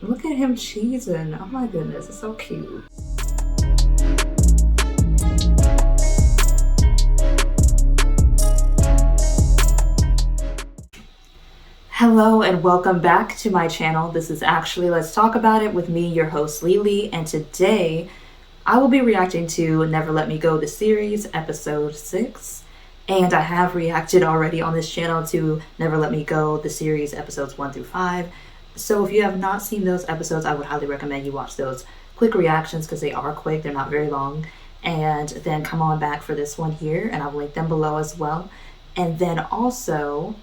Look at him cheesing. Oh my goodness, it's so cute. Hello and welcome back to my channel. This is actually Let's Talk About It with me, your host Lily, and today I will be reacting to Never Let Me Go, the series, episode 6. And I have reacted already on this channel to Never Let Me Go, the series, episodes 1 through 5. So if you have not seen those episodes, I would highly recommend you watch those quick reactions because they are quick, they're not very long. And then come on back for this one here, and I'll link them below as well. And then also,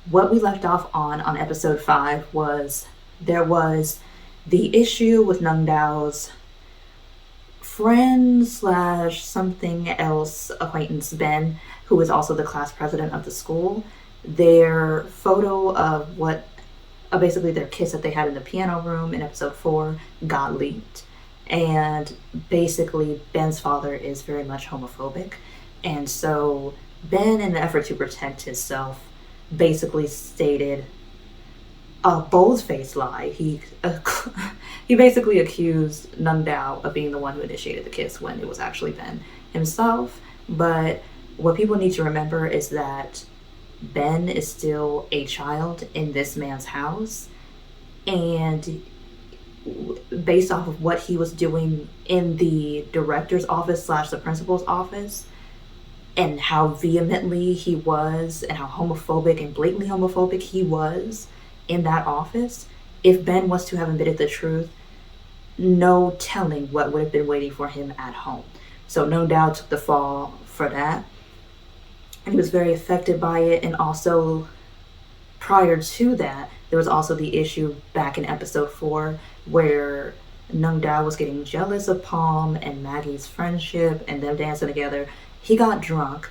what we left off on episode 5 was there was the issue with Nung Dao's friend slash something else acquaintance Ben, who is also the class president of the school. Their photo of what basically their kiss that they had in the piano room in episode 4 got leaked, and basically Ben's father is very much homophobic, and so Ben, in the effort to protect himself, basically stated a bold-faced lie. He basically accused Nung Dao of being the one who initiated the kiss when it was actually Ben himself. But what people need to remember is that Ben is still a child in this man's house, and based off of what he was doing in the director's office slash the principal's office, and how vehemently he was and how homophobic and blatantly homophobic he was in that office, if Ben was to have admitted the truth, no telling what would have been waiting for him at home. So no doubt took the fall for that, and he was very affected by it. And also, prior to that, there was also the issue back in episode 4 where Nung Dao was getting jealous of Palm and Maggie's friendship and them dancing together. He got drunk,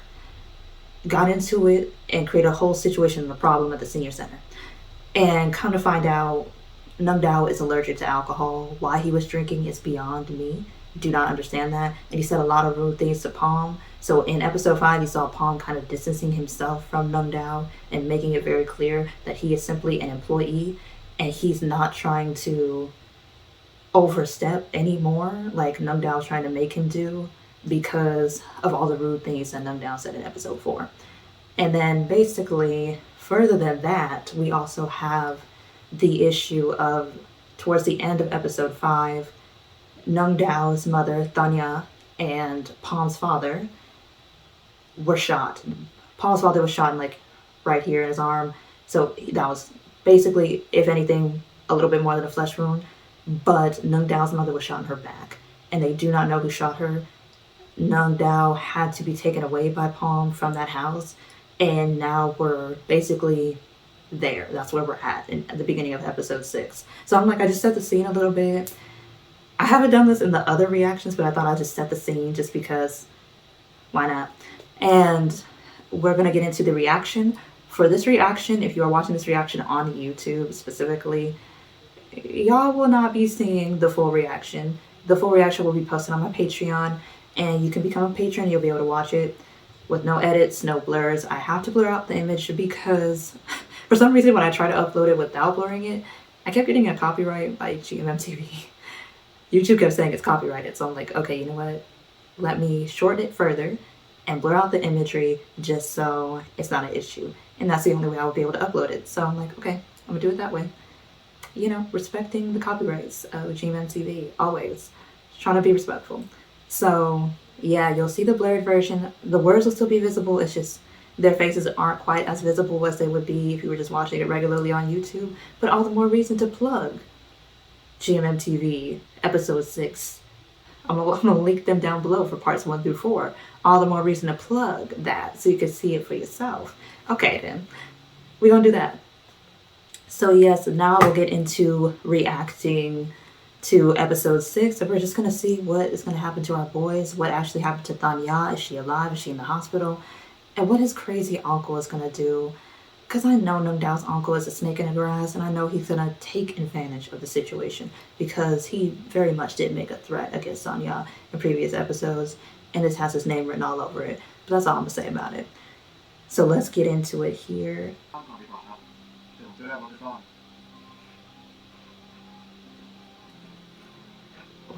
got into it, and created a whole situation and a problem at the senior center. And come to find out, Nung Dao is allergic to alcohol. Why he was drinking is beyond me. Do not understand that. And he said a lot of rude things to Palm. So in episode 5, you saw Palm kind of distancing himself from Nung Dao and making it very clear that he is simply an employee and he's not trying to overstep anymore like Nung Dao's trying to make him do, because of all the rude things that Nung Dao said in episode 4. And then basically, further than that, we also have the issue of, towards the end of episode 5, Nung Dao's mother, Tanya, and Palm's father were shot. Palm's father was shot in, like, right here in his arm. So that was basically, if anything, a little bit more than a flesh wound. But Nung Dao's mother was shot in her back, and they do not know who shot her. Nung Dao had to be taken away by Palm from that house, and now we're basically there. That's where we're at the beginning of episode 6. So I'm like, I just set the scene a little bit. I haven't done this in the other reactions, but I thought I'd just set the scene just because, why not? And we're going to get into the reaction. For this reaction, if you are watching this reaction on YouTube specifically, y'all will not be seeing the full reaction. The full reaction will be posted on my Patreon, and you can become a patron and you'll be able to watch it with no edits, no blurs. I have to blur out the image because for some reason when I try to upload it without blurring it, I kept getting a copyright by GMMTV. YouTube kept saying it's copyrighted, so I'm like, okay, you know what? Let me shorten it further and blur out the imagery just so it's not an issue. And that's the only way I will be able to upload it. So I'm like, okay, I'm gonna do it that way. You know, respecting the copyrights of GMMTV, always. Trying to be respectful. So yeah, you'll see the blurred version. The words will still be visible. It's just their faces aren't quite as visible as they would be if you were just watching it regularly on YouTube. But all the more reason to plug GMMTV episode 6. I'm gonna link them down below for parts 1 through 4. All the more reason to plug that so you can see it for yourself. Okay then, we're gonna do that. So yes, now we'll get into reacting to episode 6, and we're just gonna see what is gonna happen to our boys, what actually happened to Tanya. Is she alive? Is she in the hospital? And what his crazy uncle is gonna do. Because I know Nung Dao's uncle is a snake in the grass, and I know he's gonna take advantage of the situation because he very much did make a threat against Tanya in previous episodes, and this has his name written all over it. But that's all I'm gonna say about it. So let's get into it here.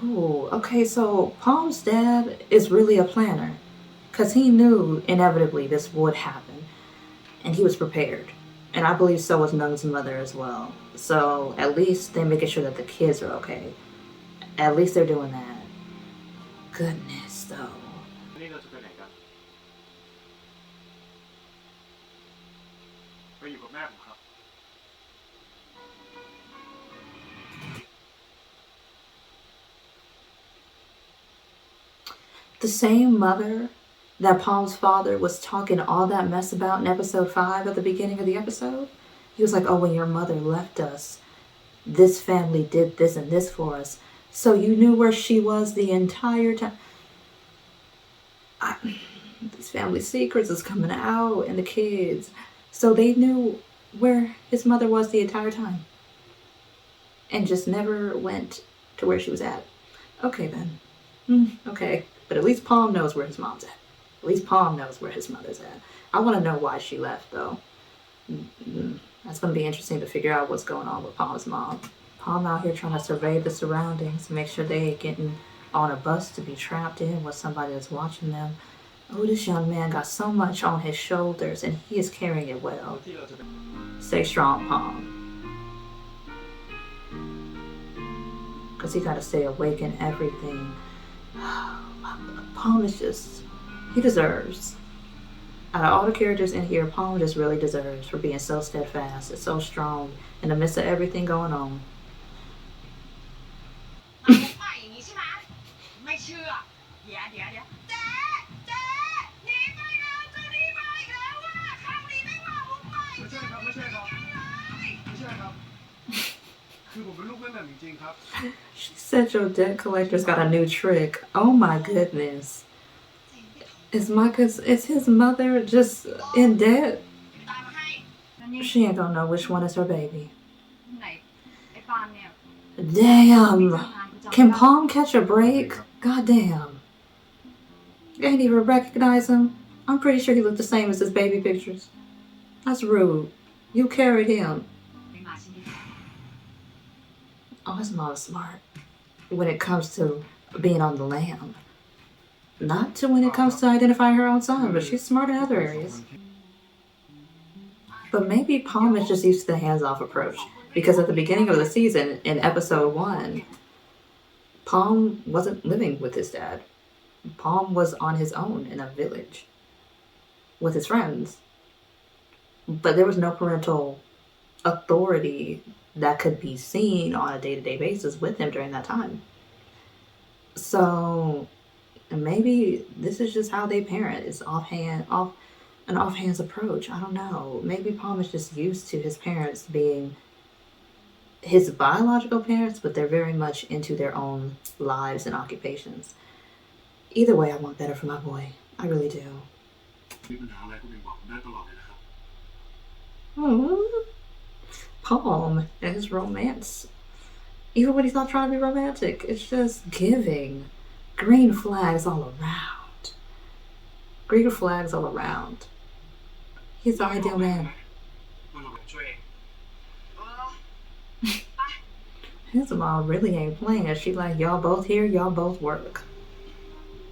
Oh, okay, so Palm's dad is really a planner. Because he knew inevitably this would happen. And he was prepared. And I believe so was Nung's mother as well. So at least they're making sure that the kids are okay. At least they're doing that. Goodness, though. นี่เราจะไปไหนกันไปอยู่กับแม่ผมครับ The same mother that Palm's father was talking all that mess about in episode 5 at the beginning of the episode. He was like, oh, when your mother left us, this family did this and this for us. So you knew where she was the entire time. These family secrets is coming out and the kids. So they knew where his mother was the entire time. And just never went to where she was at. Okay then. Okay. But at least Palm knows where his mom's at. At least Palm knows where his mother's at. I want to know why she left, though. That's going to be interesting to figure out what's going on with Palm's mom. Palm out here trying to survey the surroundings and make sure they ain't getting on a bus to be trapped in with somebody that's watching them. Oh, this young man got so much on his shoulders, and he is carrying it well. Stay strong, Palm. Because he got to stay awake in everything. Palm is just, he deserves. Out of all the characters in here, Palm just really deserves for being so steadfast and so strong in the midst of everything going on. She said your debt collector's got a new trick. Oh my goodness. Is his mother just in debt? She ain't gonna know which one is her baby. Damn. Can Palm catch a break? Goddamn. You ain't even recognize him. I'm pretty sure he looked the same as his baby pictures. That's rude. You carried him. Oh, his mom's smart when it comes to being on the lam. Not to when it comes to identifying her own son, but she's smart in other areas. But maybe Palm is just used to the hands-off approach. Because at the beginning of the season, in episode 1, Palm wasn't living with his dad. Palm was on his own in a village with his friends. But there was no parental authority that could be seen on a day-to-day basis with him during that time. So maybe this is just how they parent. It's an offhand's approach. I don't know. Maybe Palm is just used to his parents being his biological parents, but they're very much into their own lives and occupations. Either way, I want better for my boy. I really do. Palm and his romance. Even when he's not trying to be romantic, it's just giving. Green flags all around. Green flags all around. He's the ideal man. His mom really ain't playing. She like, y'all both here, y'all both work.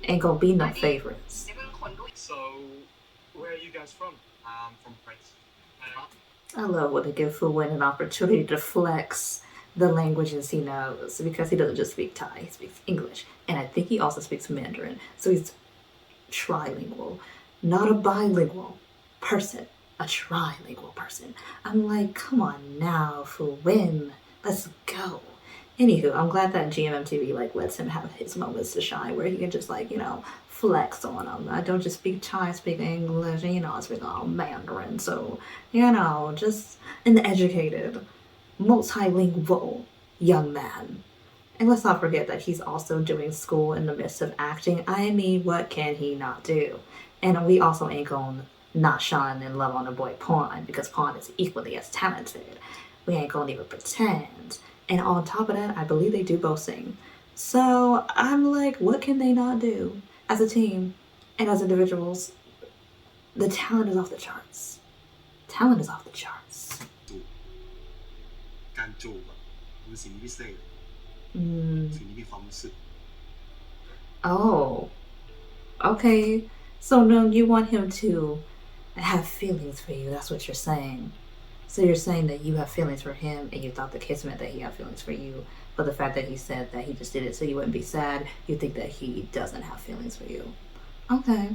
Ain't gonna be no favorites. So, where are you guys from? From France. I love when they give Fuwen an opportunity to flex the languages he knows, because he doesn't just speak Thai, he speaks English. And I think he also speaks Mandarin. So he's trilingual, not a bilingual person, a trilingual person. I'm like, come on now, Fuwen, let's go. Anywho, I'm glad that GMMTV lets him have his moments to shine where he can just flex on them. I don't just speak Thai, I speak English, I speak all Mandarin. So, just an educated, multilingual young man. And let's not forget that he's also doing school in the midst of acting. I mean, what can he not do? And we also ain't gonna not shine and love on the boy Pawn, because Pawn is equally as talented. We ain't gonna even pretend. And on top of that, I believe they do both sing. So I'm like, what can they not do? As a team and as individuals, the talent is off the charts. Talent is off the charts. การจูบคือสิ่งพิเศษ Mm. สิ่งนี้มีความรู้สึก Oh, okay. So no, you want him to have feelings for you. That's what you're saying. So you're saying that you have feelings for him and you thought the kiss meant that he had feelings for you. But the fact that he said that he just did it so you wouldn't be sad, you think that he doesn't have feelings for you. Okay.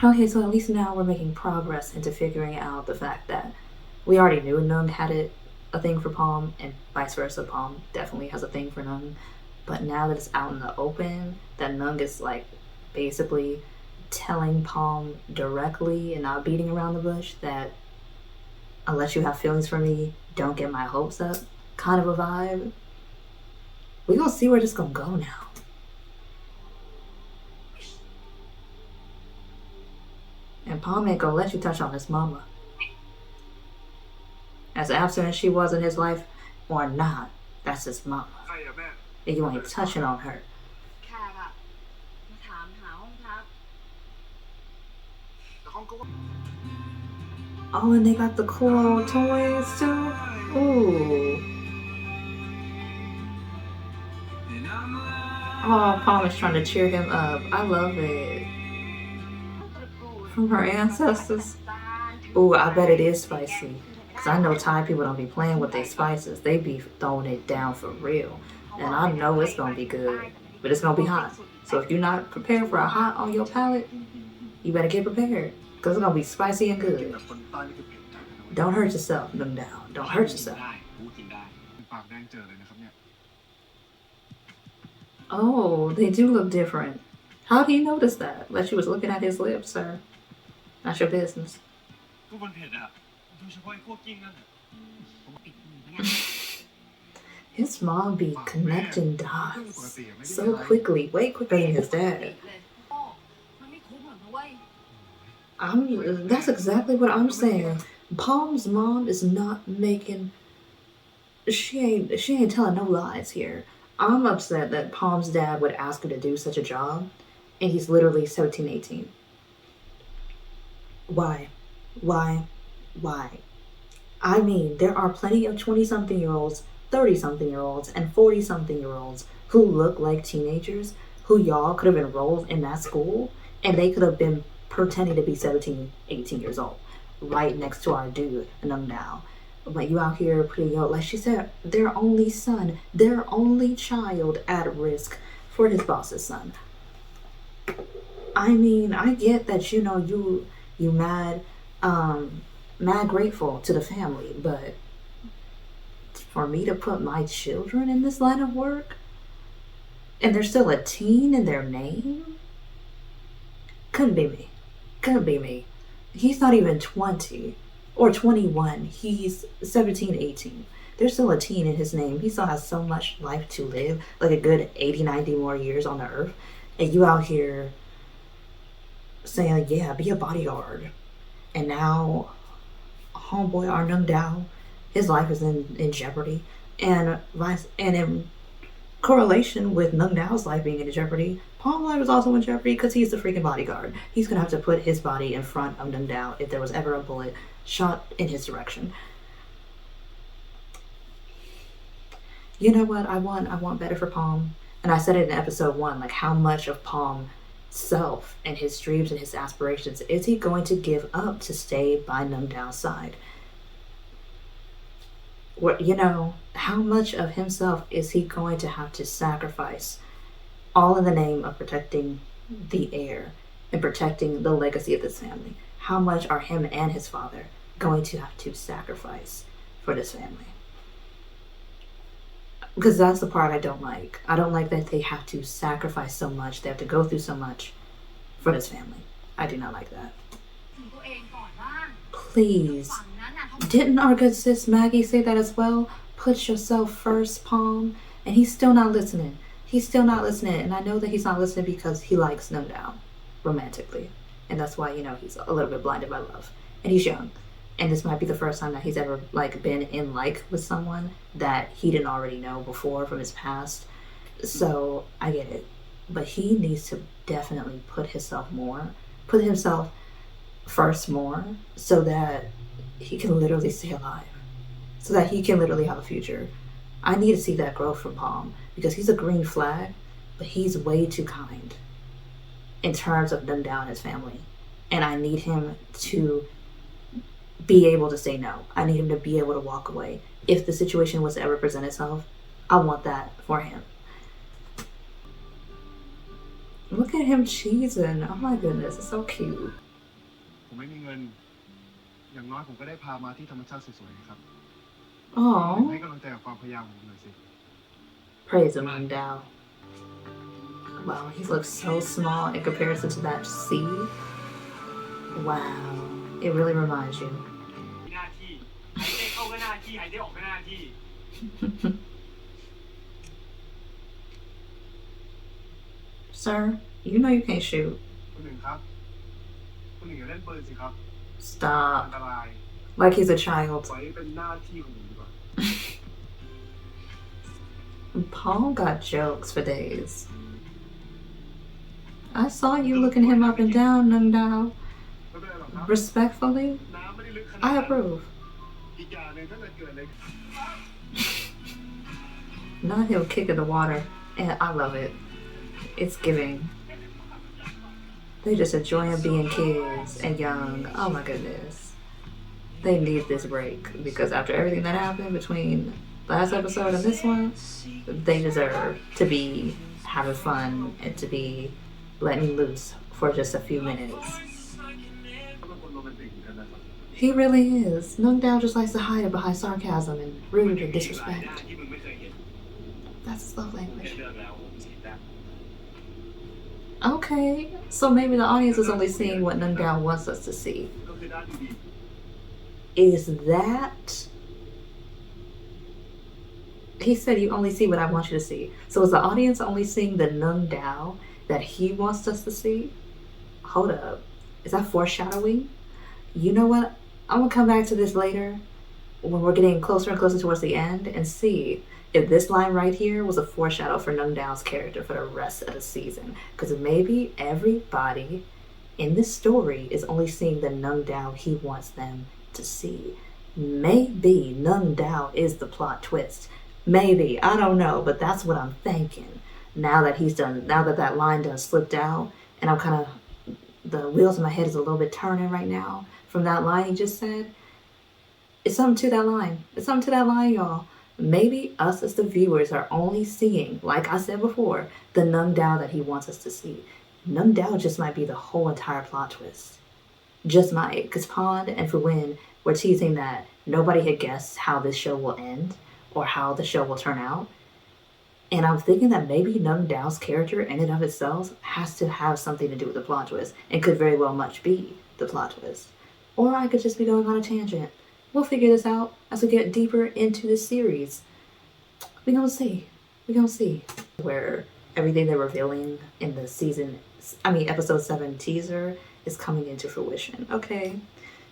Okay, so at least now we're making progress into figuring out the fact that we already knew Nung had a thing for Palm, and vice versa. Palm definitely has a thing for Nung. But now that it's out in the open, that Nung is like basically telling Palm directly and not beating around the bush that unless you have feelings for me, don't get my hopes up, kind of a vibe. We gonna see where this gonna go now. And Palm ain't gonna let you touch on his mama. As absent as she was in his life or not, that's his mama. ใครอะแม่ And you ain't touching on her. แขกอะมาถามหาห้องพัก แต่ห้องก็ว่า Oh, and they got the cool toys too. Ooh. Oh, Palm is trying to cheer him up. I love it. From her ancestors. Ooh, I bet it is spicy. Because I know Thai people don't be playing with their spices. They be throwing it down for real. And I know it's going to be good. But it's going to be hot. So if you're not prepared for a hot on your palate, you better get prepared. Because it's going to be spicy and กิน good. แบบคนใต้นี่คือเผ็ดจัดนะ Don't hurt yourself, them down. Don't hurt กิน yourself. ได้กูกินได้ปากแดงเจอเลยนะครับเนี่ย Oh, they do look different. How do you notice that? Like she was looking at his lips, sir. Not your business. ก็มันเผ็ดอะโดยเฉพาะไอ้พวกกิ้งนั่นอะผมปิดมือไม่ได้ His mom be connecting dots so quickly, way quicker than his ติ dad. เลยโอ้มันไม่คุ้มหรอกนะเว้ย That's exactly what I'm saying. Palm's mom is not making. She ain't telling no lies here. I'm upset that Palm's dad would ask her to do such a job, and he's literally 17, 18. Why? Why? I mean, there are plenty of 20-something-year-olds, 30-something-year-olds, and 40-something-year-olds who look like teenagers who y'all could have enrolled in that school, and they could have been pretending to be 17, 18 years old, right next to our dude, Nung Dao. But you out here putting your, like she said, their only son, their only child at risk for his boss's son. I mean, I get that, you know, you mad grateful to the family, but for me to put my children in this line of work and there's still a teen in their name, couldn't be me. He's not even 20 or 21. He's 17, 18. There's still a teen in his name. He still has so much life to live, like a good 80, 90 more years on the earth. And you out here saying, yeah, be a bodyguard. And now, homeboy Arnung Dao, his life is in jeopardy. And in correlation with Nung Dao's life being in jeopardy, Palm's life is also in jeopardy because he's the freaking bodyguard. He's going to have to put his body in front of Nung Dao if there was ever a bullet shot in his direction. You know what? I want better for Palm. And I said it in episode 1, like how much of Palm's self and his dreams and his aspirations is he going to give up to stay by Nung Dao's side? What, you know, how much of himself is he going to have to sacrifice, all in the name of protecting the heir and protecting the legacy of this family? How much are him and his father going to have to sacrifice for this family? Because that's the part I don't like. I don't like that they have to sacrifice so much, they have to go through so much for this family. I do not like that. ถึงตัวเองก่อนบ้าง Please. ฝั่งนั้นน่ะเขา Didn't our good sis Maggie say that as well? Put yourself first, Palm. And he's still not listening. He's still not listening. And I know that he's not listening because he likes Nung Dao romantically. And that's why, you know, he's a little bit blinded by love. And he's young. And this might be the first time that he's ever like been in like with someone that he didn't already know before from his past. So I get it. But he needs to definitely put himself first more so that he can literally stay alive. So that he can literally have a future. I need to see that growth from Palm because he's a green flag, but he's way too kind in terms of Nung Dao and his family. And I need him to be able to say no. I need him to be able to walk away. If the situation was to ever present itself, I want that for him. Look at him cheesing. Oh my goodness, it's so cute. ผมไม่มีเงินอย่างน้อยผมก็ได้พามาที่ธรรมชาติสวยๆครับ Oh, ให้กำลังใจกับความพยายามของผมหน่อยสิ praise him, Nung Dao. Wow, he looks so small in comparison to that sea. Wow, it really reminds you. หน้าที่หายใจเข้าก็หน้าที่หายใจออกก็หน้าที่ Sir, you know you can't shoot. คุณหนึ่งครับคุณหนึ่งอย่าเล่นปืนสิครับ อัน Stop. ตราย Like he's a child. ปล่อยให้เป็นหน้าที่ของผมดีกว่า Paul got jokes for days. I saw you looking him up and down, Nung Dao. ไม่เป็นไรหรอกครับ Respectfully, น้ำไม่ได้ลึกขนาด I นั้น approve. อีกอย่างหนึ่งถ้าเกิดอะไร Not him kicking the water. And I love it. It's giving. They just enjoying being kids and young. Oh my goodness. They need this break because after everything that happened between last episode and this one, they deserve to be having fun and to be letting loose for just a few minutes. เขาเป็นคนโรแมนติกเหมือนกันนะครับ He really is. Nung Dao just likes to hide it behind sarcasm and rude and หน้า disrespect. ที่มึงไม่เคยเห็น That's his love แค่ language. เรื่องราวของชีวิตนะ Okay, so maybe the audience is only seeing what Nung Dao wants us to see. ก็คือด้านดี Is that... He said you only see what I want you to see. So is the audience only seeing the Nung Dao that he wants us to see? Hold up. Is that foreshadowing? You know what? I'm gonna come back to this later when we're getting closer and closer towards the end and see if this line right here was a foreshadow for Nung Dao's character for the rest of the season. Because maybe everybody in this story is only seeing the Nung Dao he wants them to see. Maybe Nung Dao is the plot twist. Maybe. I don't know, but that's what I'm thinking. Now that that line done slipped out, and I'm kind of, the wheels in my head is a little bit turning right now from that line he just said. It's something to that line. It's something to that line, y'all. Maybe us as the viewers are only seeing, like I said before, the Nung Dao that he wants us to see. Nung Dao just might be the whole entire plot twist. Just might, because Pond and Fuwin were teasing that nobody had guessed how this show will end or how the show will turn out. And I'm thinking that maybe Nung Dao's character in and of itself has to have something to do with the plot twist and could very well much be the plot twist. Or I could just be going on a tangent. We'll figure this out as we get deeper into this series. We gonna see. We gonna see. Where everything they're revealing in the episode 7 teaser is coming into fruition. Okay.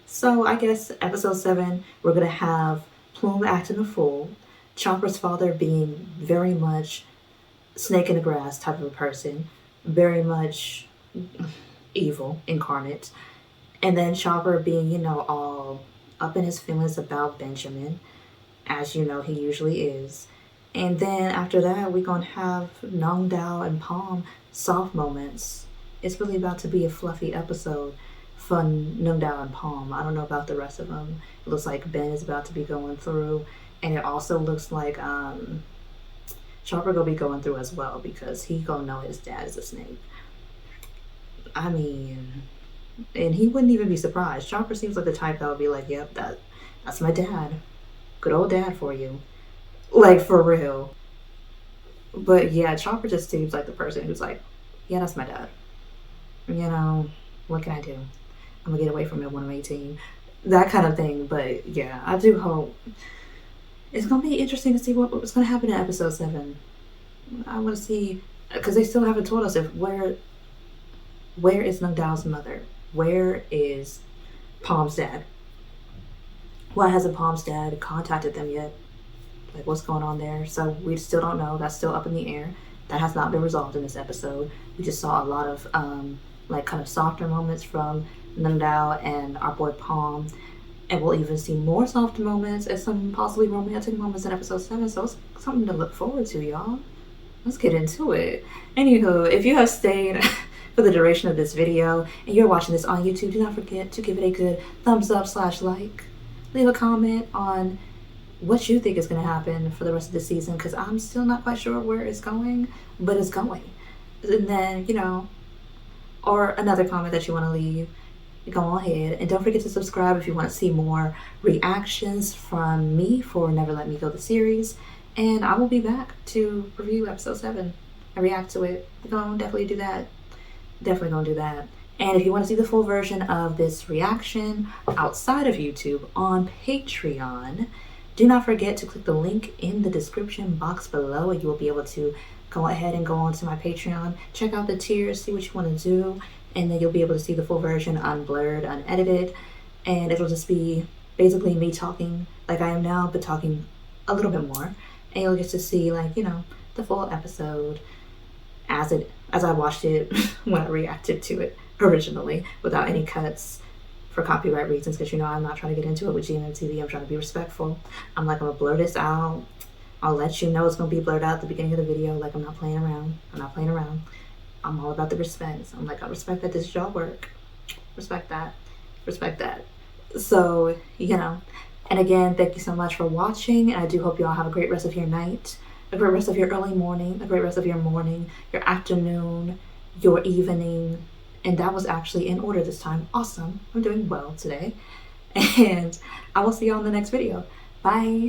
So I guess episode 7, we're gonna have Plume acting a fool, Chopper's father being very much snake in the grass type of a person, very much evil incarnate, and then Chopper being, all up in his feelings about Benjamin, as you know he usually is. And then after that, we're gonna have Nung Dao and Palm soft moments. It's really about to be a fluffy episode for Nung Dao and Palm. I don't know about the rest of them. It looks like Ben is about to be going through, and it also looks like Chopper gonna be going through as well because he gonna know his dad is a snake. I mean, and he wouldn't even be surprised. Chopper seems like the type that would be like, yep, that's my dad. Good old dad for you. Like, for real. But yeah, Chopper just seems like the person who's like, yeah, that's my dad. What can I do? I'm gonna get away from him when I'm 18. That kind of thing. But yeah, I do hope. It's gonna be interesting to see what's gonna happen in episode 7. I wanna see, because they still haven't told us where is Nung Dao's mother? Where is Palm's dad? Why hasn't Palm's dad contacted them yet? Like, what's going on there? So we still don't know. That's still up in the air. That has not been resolved in this episode. We just saw a lot of kind of softer moments from Nung Dao and our boy Palm. And we'll even see more soft moments and some possibly romantic moments in episode 7. So it's something to look forward to, y'all. Let's get into it. Anywho, if you have stayed for the duration of this video and you're watching this on YouTube, do not forget to give it a good thumbs up / like. Leave a comment on what you think is going to happen for the rest of the season, because I'm still not quite sure where it's going, but it's going. And then, or another comment that you want to leave, go ahead. And don't forget to subscribe if you want to see more reactions from me for Never Let Me Go the series. And I will be back to review episode 7 and react to it. We're going to definitely do that. Definitely going to do that. And if you want to see the full version of this reaction outside of YouTube on Patreon, do not forget to click the link in the description box below, and you will be able to go ahead and go onto my Patreon, check out the tiers, see what you want to do, and then you'll be able to see the full version unblurred, unedited, and it'll just be basically me talking like I am now, but talking a little bit more, and you'll get to see the full episode as I watched it when I reacted to it originally, without any cuts for copyright reasons, because I'm not trying to get into it with GMMTV. I'm trying to be respectful. I'm gonna blur this out. I'll let you know it's gonna be blurred out at the beginning of the video. I'm not playing around. I'm all about the respect. So I respect that this is y'all work. Respect that. So, and again, thank you so much for watching, and I do hope you all have a great rest of your night, a great rest of your early morning, a great rest of your morning, your afternoon, your evening. And that was actually in order this time. Awesome. I'm doing well today. And I will see you all in the next video. Bye.